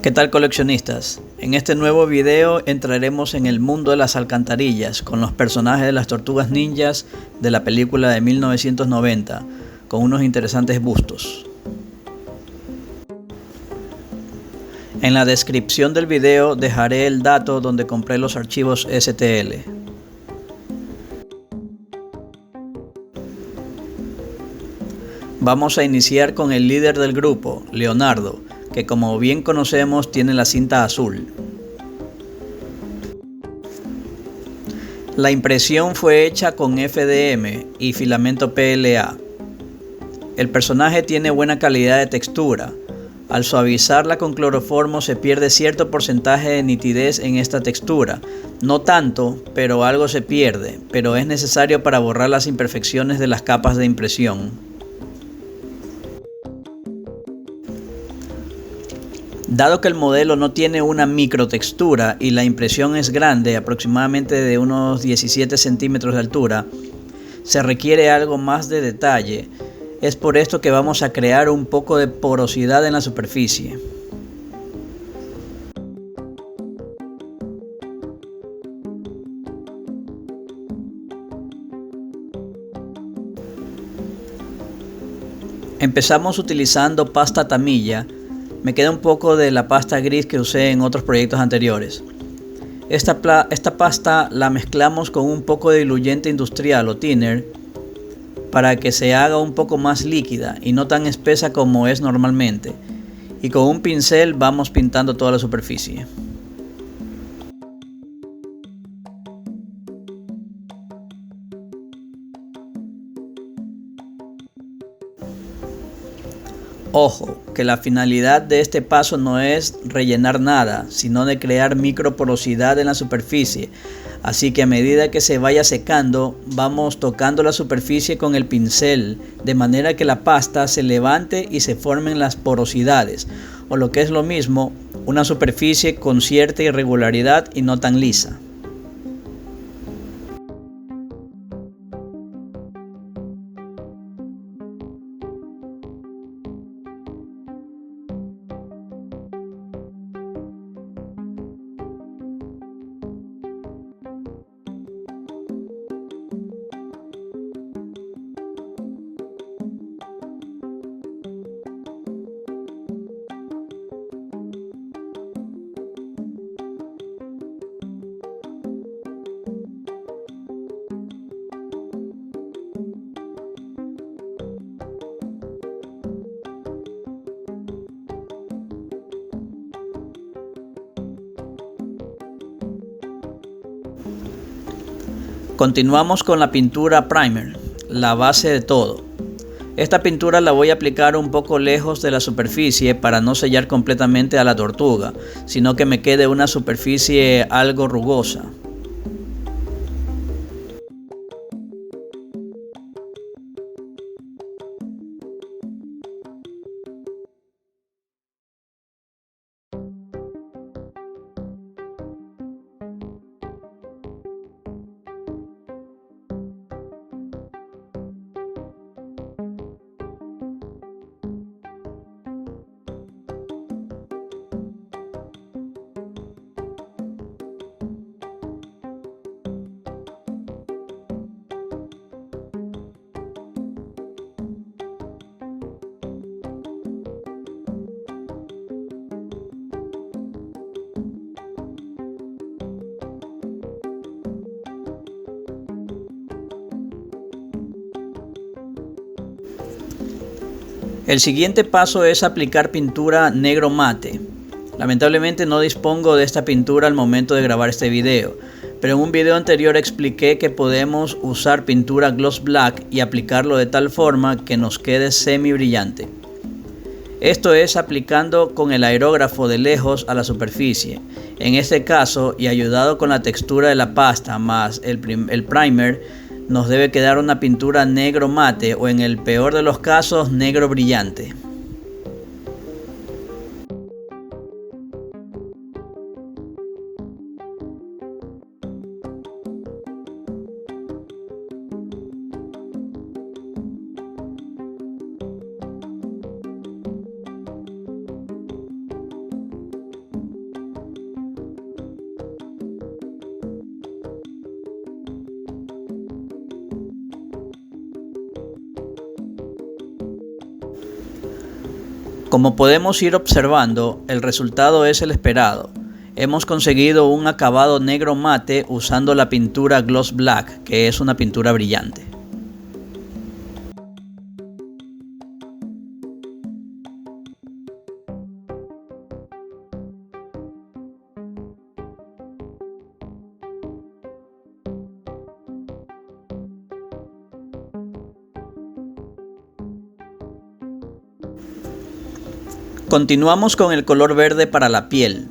¿Qué tal, coleccionistas? En este nuevo video entraremos en el mundo de las alcantarillas con los personajes de las tortugas ninjas de la película de 1990 con unos interesantes bustos. En la descripción del video dejaré el dato donde compré los archivos STL. Vamos a iniciar con el líder del grupo, Leonardo, que como bien conocemos tiene la cinta azul. La impresión fue hecha con FDM y filamento PLA. El personaje tiene buena calidad de textura. Al suavizarla con cloroformo se pierde cierto porcentaje de nitidez en esta textura. No tanto, pero algo se pierde, pero es necesario para borrar las imperfecciones de las capas de impresión. Dado que el modelo no tiene una microtextura y la impresión es grande, aproximadamente de unos 17 centímetros de altura, se requiere algo más de detalle. Es por esto que vamos a crear un poco de porosidad en la superficie. Empezamos utilizando pasta Tamilla. Me queda un poco de la pasta gris que usé en otros proyectos anteriores. Esta pasta la mezclamos con un poco de diluyente industrial o thinner para que se haga un poco más líquida y no tan espesa como es normalmente. Y con un pincel vamos pintando toda la superficie. Ojo, que la finalidad de este paso no es rellenar nada, sino de crear microporosidad en la superficie. Así que a medida que se vaya secando, vamos tocando la superficie con el pincel, de manera que la pasta se levante y se formen las porosidades, o lo que es lo mismo, una superficie con cierta irregularidad y no tan lisa. Continuamos con la pintura primer, la base de todo. Esta pintura la voy a aplicar un poco lejos de la superficie para no sellar completamente a la tortuga, sino que me quede una superficie algo rugosa. El siguiente paso es aplicar pintura negro mate. Lamentablemente no dispongo de esta pintura al momento de grabar este video, pero en un video anterior expliqué que podemos usar pintura gloss black y aplicarlo de tal forma que nos quede semi brillante. Esto es aplicando con el aerógrafo de lejos a la superficie. En este caso, y ayudado con la textura de la pasta más el primer, nos debe quedar una pintura negro mate o en el peor de los casos negro brillante. Como podemos ir observando, el resultado es el esperado. Hemos conseguido un acabado negro mate usando la pintura Gloss Black, que es una pintura brillante. Continuamos con el color verde para la piel.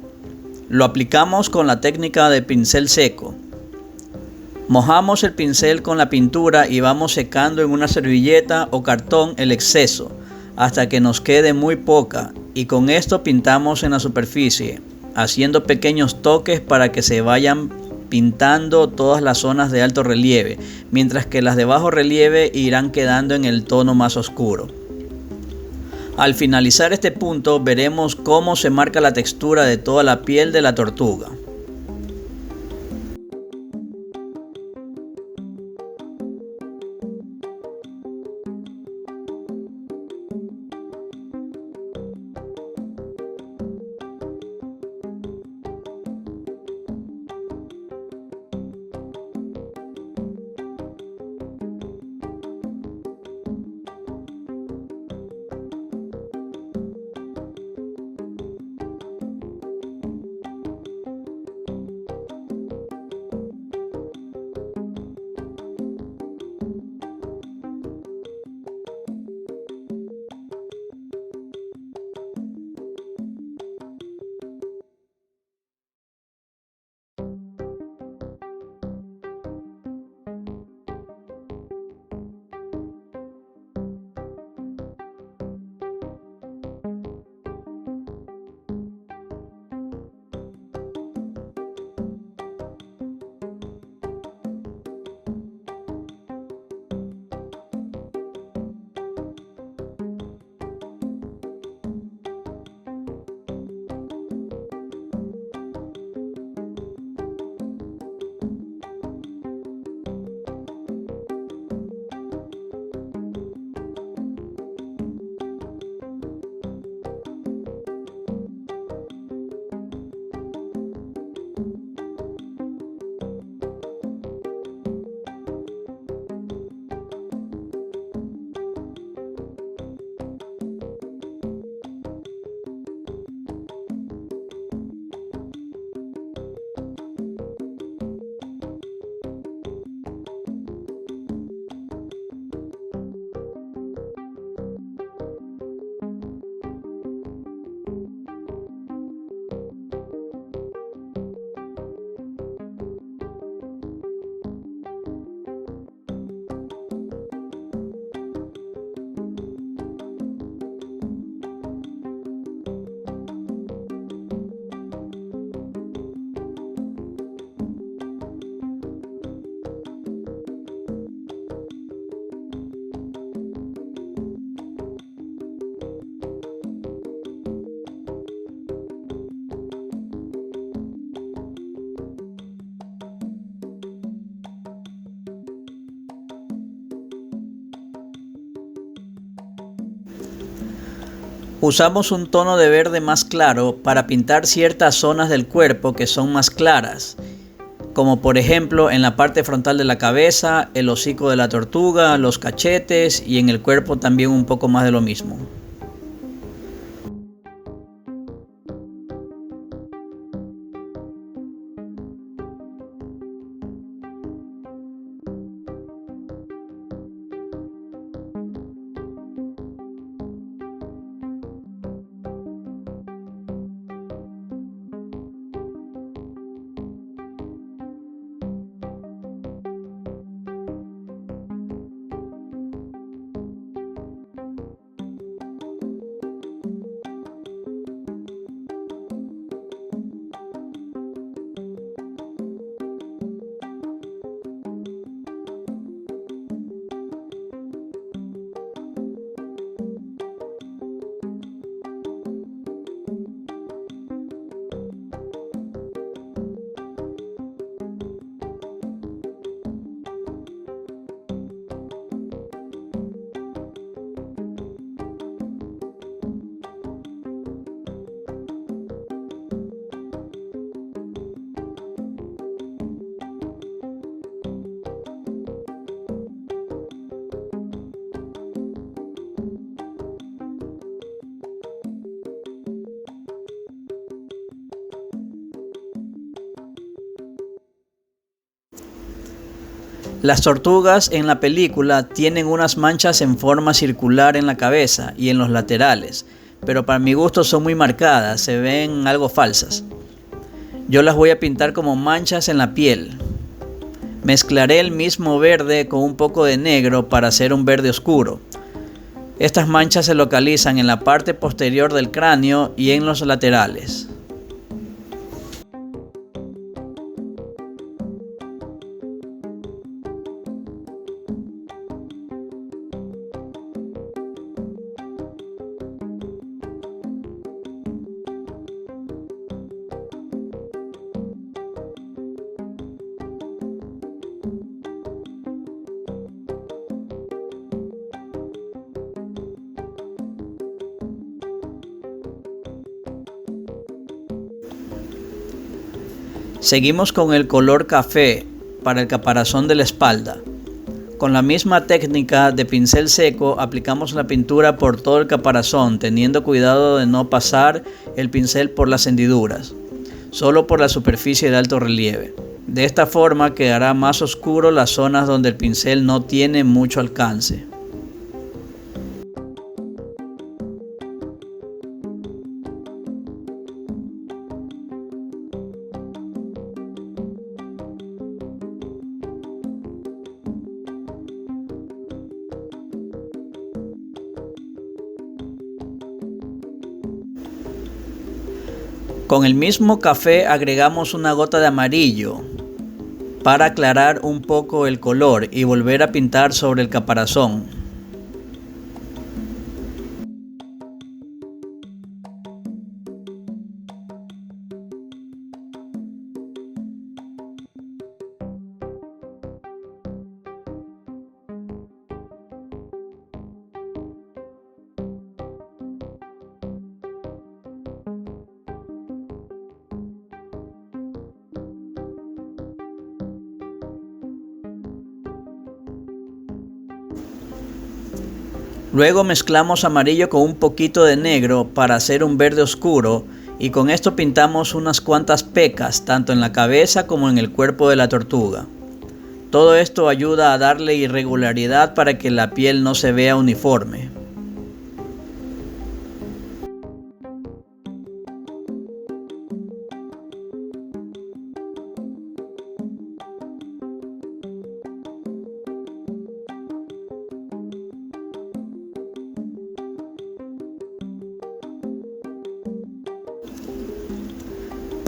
Lo aplicamos con la técnica de pincel seco. Mojamos el pincel con la pintura y vamos secando en una servilleta o cartón el exceso hasta que nos quede muy poca, y con esto pintamos en la superficie, haciendo pequeños toques para que se vayan pintando todas las zonas de alto relieve, mientras que las de bajo relieve irán quedando en el tono más oscuro. Al finalizar este punto veremos cómo se marca la textura de toda la piel de la tortuga. Usamos un tono de verde más claro para pintar ciertas zonas del cuerpo que son más claras, como por ejemplo en la parte frontal de la cabeza, el hocico de la tortuga, los cachetes, y en el cuerpo también un poco más de lo mismo. Las tortugas en la película tienen unas manchas en forma circular en la cabeza y en los laterales, pero para mi gusto son muy marcadas, se ven algo falsas. Yo las voy a pintar como manchas en la piel. Mezclaré el mismo verde con un poco de negro para hacer un verde oscuro. Estas manchas se localizan en la parte posterior del cráneo y en los laterales. Seguimos con el color café para el caparazón de la espalda. Con la misma técnica de pincel seco aplicamos la pintura por todo el caparazón, teniendo cuidado de no pasar el pincel por las hendiduras, solo por la superficie de alto relieve. De esta forma quedará más oscuro las zonas donde el pincel no tiene mucho alcance. Con el mismo café agregamos una gota de amarillo para aclarar un poco el color y volver a pintar sobre el caparazón. Luego mezclamos amarillo con un poquito de negro para hacer un verde oscuro y con esto pintamos unas cuantas pecas tanto en la cabeza como en el cuerpo de la tortuga. Todo esto ayuda a darle irregularidad para que la piel no se vea uniforme.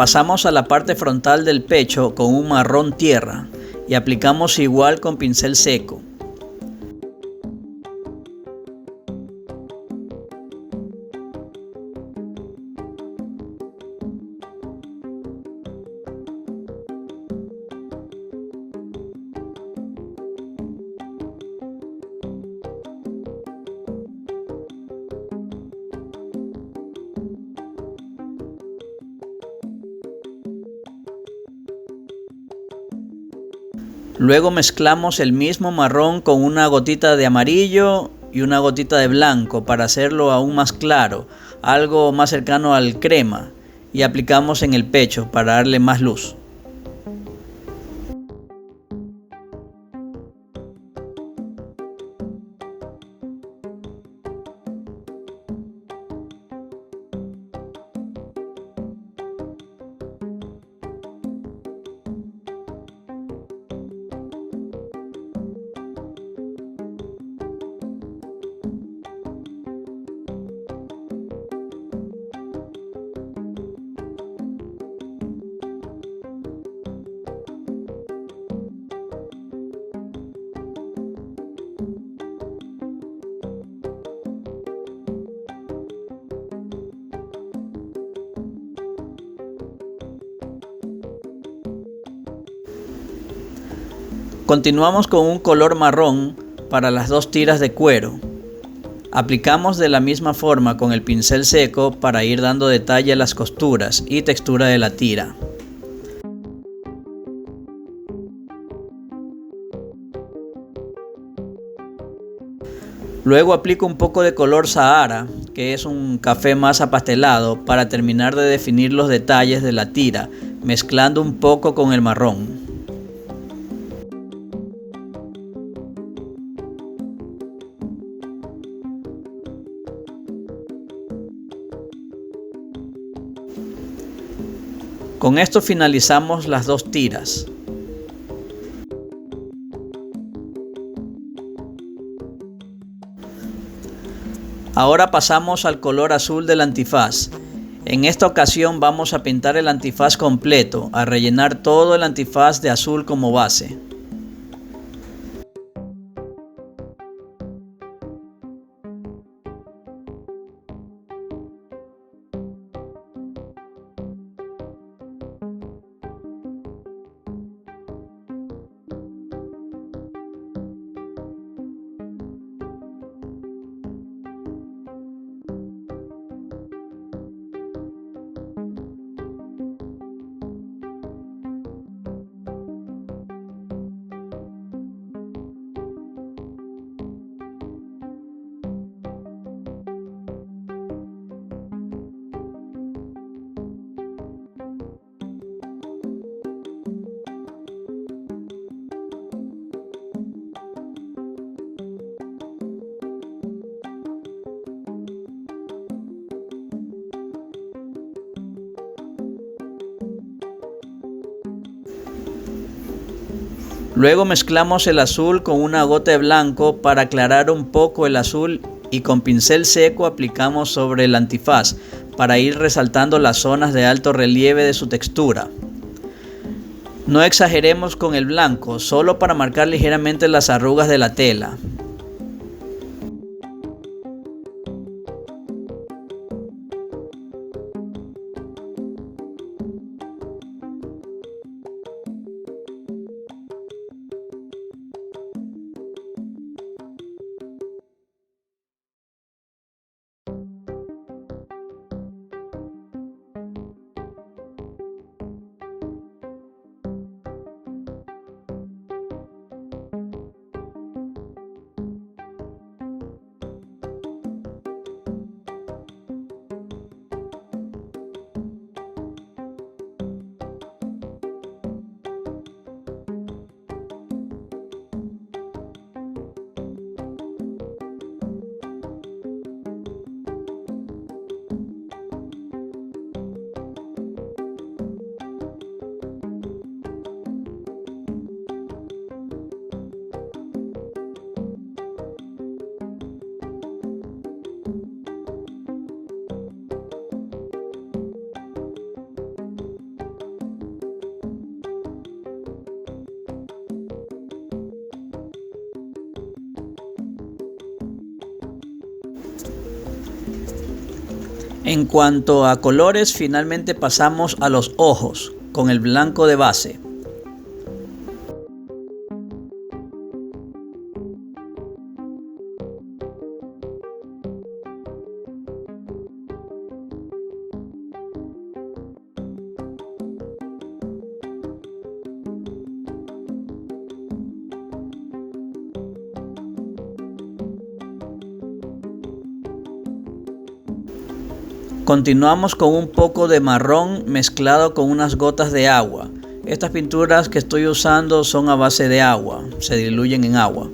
Pasamos a la parte frontal del pecho con un marrón tierra y aplicamos igual con pincel seco. Luego mezclamos el mismo marrón con una gotita de amarillo y una gotita de blanco para hacerlo aún más claro, algo más cercano al crema, y aplicamos en el pecho para darle más luz. Continuamos con un color marrón para las dos tiras de cuero. Aplicamos de la misma forma con el pincel seco para ir dando detalle a las costuras y textura de la tira. Luego aplico un poco de color Sahara, que es un café más apastelado, para terminar de definir los detalles de la tira, mezclando un poco con el marrón. Con esto finalizamos las dos tiras. Ahora pasamos al color azul del antifaz. En esta ocasión vamos a pintar el antifaz completo, a rellenar todo el antifaz de azul como base. Luego mezclamos el azul con una gota de blanco para aclarar un poco el azul y con pincel seco aplicamos sobre el antifaz para ir resaltando las zonas de alto relieve de su textura. No exageremos con el blanco, solo para marcar ligeramente las arrugas de la tela. En cuanto a colores, finalmente pasamos a los ojos con el blanco de base. Continuamos con un poco de marrón mezclado con unas gotas de agua. Estas pinturas que estoy usando son a base de agua, se diluyen en agua.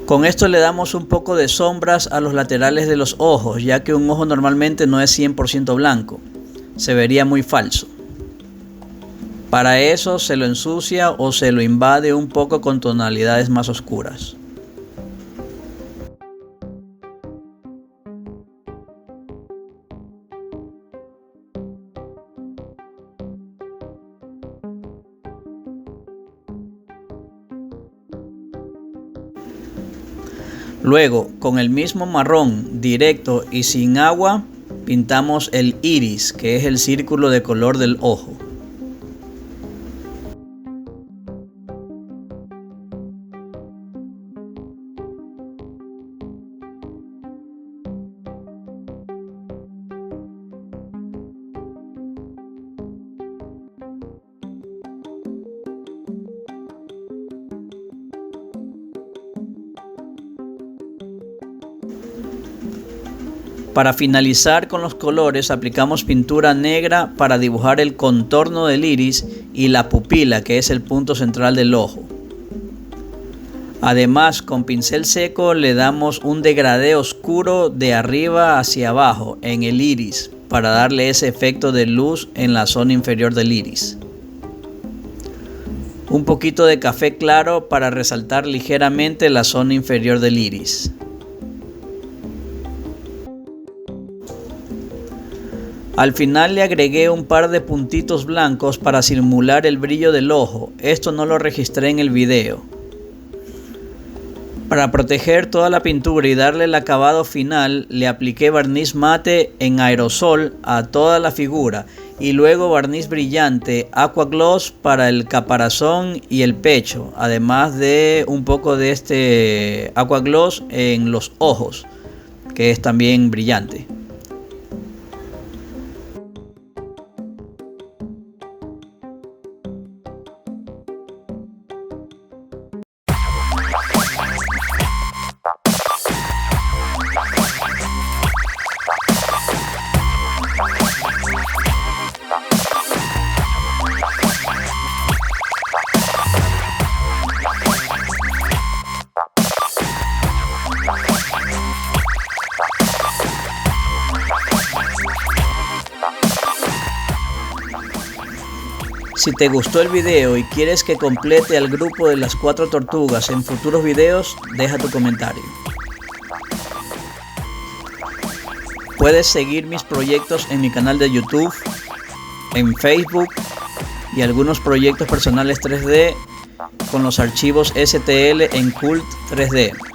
Con esto le damos un poco de sombras a los laterales de los ojos, ya que un ojo normalmente no es 100% blanco, se vería muy falso. Para eso se lo ensucia o se lo invade un poco con tonalidades más oscuras. Luego, con el mismo marrón directo y sin agua, pintamos el iris, que es el círculo de color del ojo. Para finalizar con los colores, aplicamos pintura negra para dibujar el contorno del iris y la pupila, que es el punto central del ojo. Además, con pincel seco le damos un degradé oscuro de arriba hacia abajo en el iris para darle ese efecto de luz en la zona inferior del iris. Un poquito de café claro para resaltar ligeramente la zona inferior del iris. Al final le agregué un par de puntitos blancos para simular el brillo del ojo. Esto no lo registré en el video. Para proteger toda la pintura y darle el acabado final, le apliqué barniz mate en aerosol a toda la figura y luego barniz brillante Aqua Gloss para el caparazón y el pecho, además de un poco de este Aqua Gloss en los ojos, que es también brillante. Si te gustó el video y quieres que complete al grupo de las 4 tortugas en futuros videos, deja tu comentario. Puedes seguir mis proyectos en mi canal de YouTube, en Facebook y algunos proyectos personales 3D con los archivos STL en Cult 3D.